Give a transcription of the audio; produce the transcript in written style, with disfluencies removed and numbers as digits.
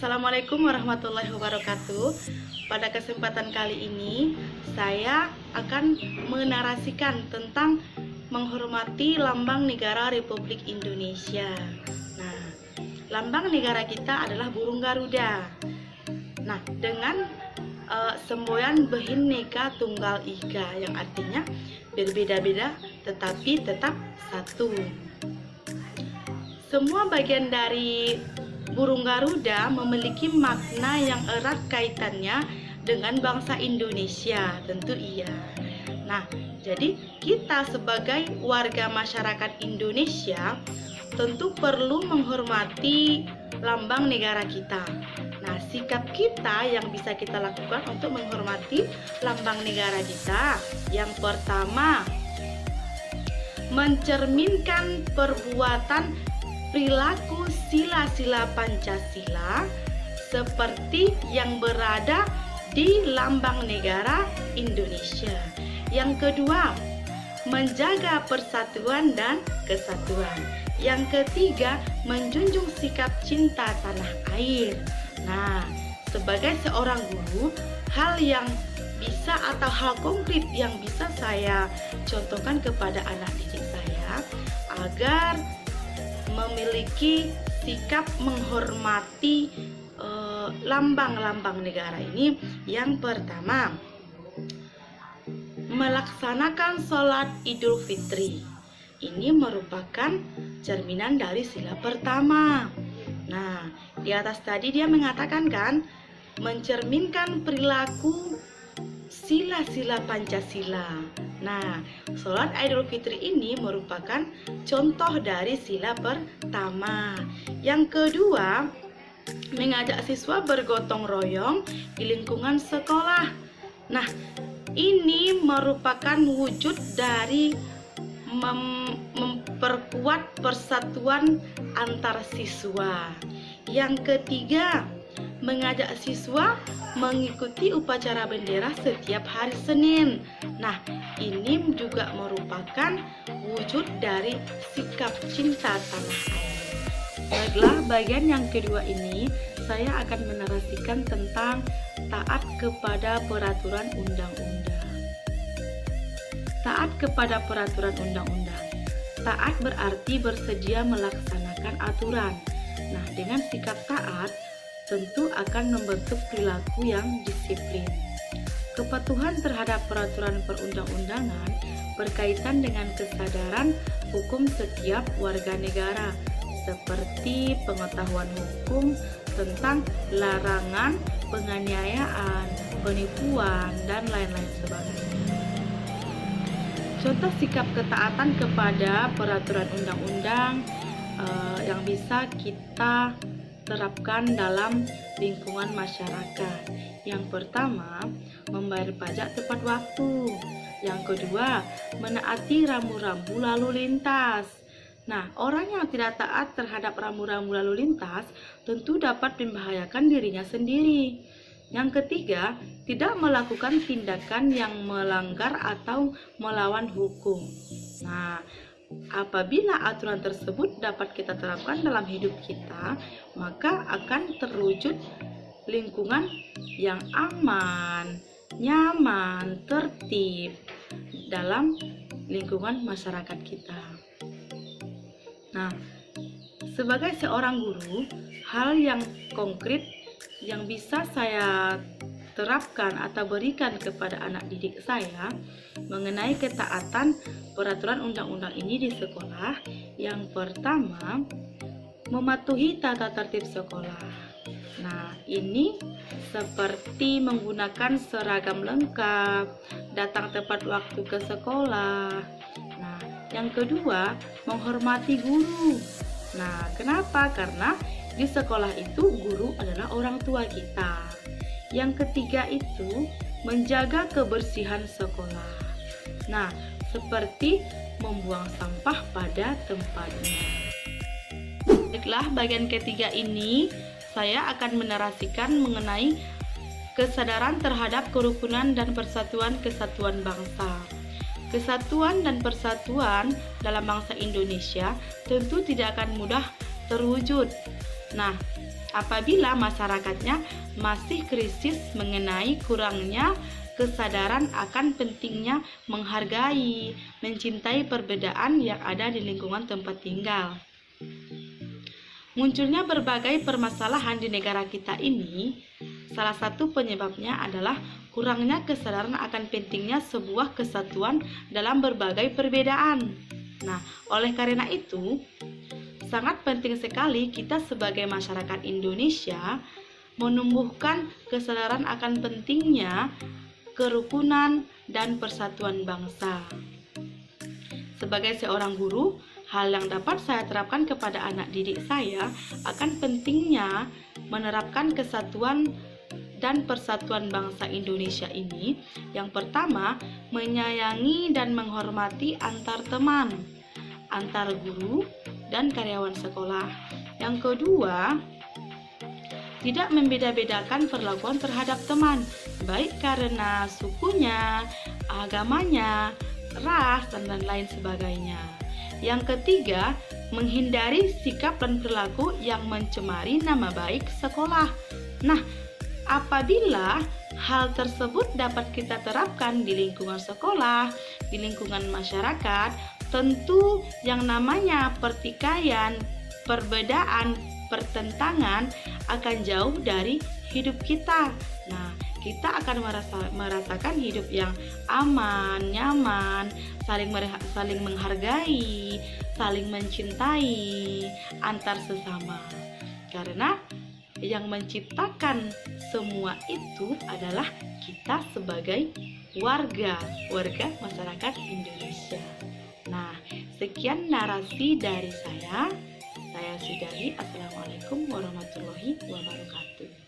Assalamualaikum warahmatullahi wabarakatuh. Pada kesempatan kali ini saya akan menarasikan tentang menghormati lambang negara Republik Indonesia. Nah, lambang negara kita adalah burung Garuda. Nah, dengan semboyan Bhinneka Tunggal Ika, yang artinya berbeda-beda tetapi tetap satu. Semua bagian dari burung Garuda memiliki makna yang erat kaitannya dengan bangsa Indonesia, tentu iya. Nah, jadi kita sebagai warga masyarakat Indonesia tentu perlu menghormati lambang negara kita. Nah, sikap kita yang bisa kita lakukan untuk menghormati lambang negara kita, yang pertama, mencerminkan perbuatan perilaku sila-sila Pancasila seperti yang berada di lambang negara Indonesia. Yang kedua, menjaga persatuan dan kesatuan. Yang ketiga, menjunjung sikap cinta tanah air. Nah, sebagai seorang guru, hal yang bisa atau hal konkret yang bisa saya contohkan kepada anak didik saya agar memiliki sikap menghormati lambang-lambang negara ini. Yang pertama, melaksanakan sholat Idul Fitri. Ini merupakan cerminan dari sila pertama. Nah, di atas tadi dia mengatakan kan, mencerminkan perilaku sila-sila Pancasila. Nah, sholat Idul Fitri ini merupakan contoh dari sila pertama. Yang kedua, mengajak siswa bergotong royong di lingkungan sekolah. Nah, ini merupakan wujud dari memperkuat persatuan antar siswa. Yang ketiga, mengajak siswa mengikuti upacara bendera setiap hari Senin. Nah, ini juga merupakan wujud dari sikap cinta tanah air. Baiklah, bagian yang kedua ini saya akan menarasikan tentang taat kepada peraturan undang-undang. Taat kepada peraturan undang-undang. Taat berarti bersedia melaksanakan aturan. Nah, dengan sikap taat tentu akan membentuk perilaku yang disiplin. Kepatuhan terhadap peraturan perundang-undangan berkaitan dengan kesadaran hukum setiap warga negara, seperti pengetahuan hukum tentang larangan, penganiayaan, penipuan, dan lain-lain sebagainya. Contoh sikap ketaatan kepada peraturan undang-undang yang bisa kita terapkan dalam lingkungan masyarakat. Yang pertama, membayar pajak tepat waktu. Yang kedua, menaati rambu-rambu lalu lintas. Nah, orang yang tidak taat terhadap rambu-rambu lalu lintas tentu dapat membahayakan dirinya sendiri. Yang ketiga, tidak melakukan tindakan yang melanggar atau melawan hukum. Nah, apabila aturan tersebut dapat kita terapkan dalam hidup kita, maka akan terwujud lingkungan yang aman, nyaman, tertib dalam lingkungan masyarakat kita. Nah, sebagai seorang guru, hal yang konkret yang bisa saya terapkan atau berikan kepada anak didik saya mengenai ketaatan peraturan undang-undang ini di sekolah. Yang pertama, mematuhi tata tertib sekolah. Nah, ini seperti menggunakan seragam lengkap, datang tepat waktu ke sekolah. Nah, yang kedua, menghormati guru. Nah, kenapa? Karena di sekolah itu guru adalah orang tua kita. Yang ketiga itu menjaga kebersihan sekolah. Nah, seperti membuang sampah pada tempatnya. Baiklah, bagian ketiga ini saya akan menarasikan mengenai kesadaran terhadap kerukunan dan persatuan kesatuan bangsa. Kesatuan dan persatuan dalam bangsa Indonesia tentu tidak akan mudah terwujud. Nah, apabila masyarakatnya masih krisis mengenai kurangnya kesadaran akan pentingnya menghargai, mencintai perbedaan yang ada di lingkungan tempat tinggal. Munculnya berbagai permasalahan di negara kita ini, salah satu penyebabnya adalah kurangnya kesadaran akan pentingnya sebuah kesatuan dalam berbagai perbedaan. Nah, oleh karena itu, sangat penting sekali kita sebagai masyarakat Indonesia menumbuhkan kesadaran akan pentingnya kerukunan dan persatuan bangsa. Sebagai seorang guru, hal yang dapat saya terapkan kepada anak didik saya akan pentingnya menerapkan kesatuan dan persatuan bangsa Indonesia ini. Yang pertama, menyayangi dan menghormati antar teman, antar guru dan karyawan sekolah. Yang kedua, tidak membeda-bedakan perlakuan terhadap teman, baik karena sukunya, agamanya, ras, dan lain sebagainya. Yang ketiga, menghindari sikap dan perilaku yang mencemari nama baik sekolah. Nah, apabila hal tersebut dapat kita terapkan di lingkungan sekolah, di lingkungan masyarakat, tentu yang namanya pertikaian, perbedaan, pertentangan akan jauh dari hidup kita. Nah, kita akan merasakan hidup yang aman, nyaman, saling menghargai, saling mencintai antar sesama. Karena yang menciptakan semua itu adalah kita sebagai warga masyarakat Indonesia. Nah, sekian narasi dari saya. Saya sudahi. Assalamualaikum warahmatullahi wabarakatuh.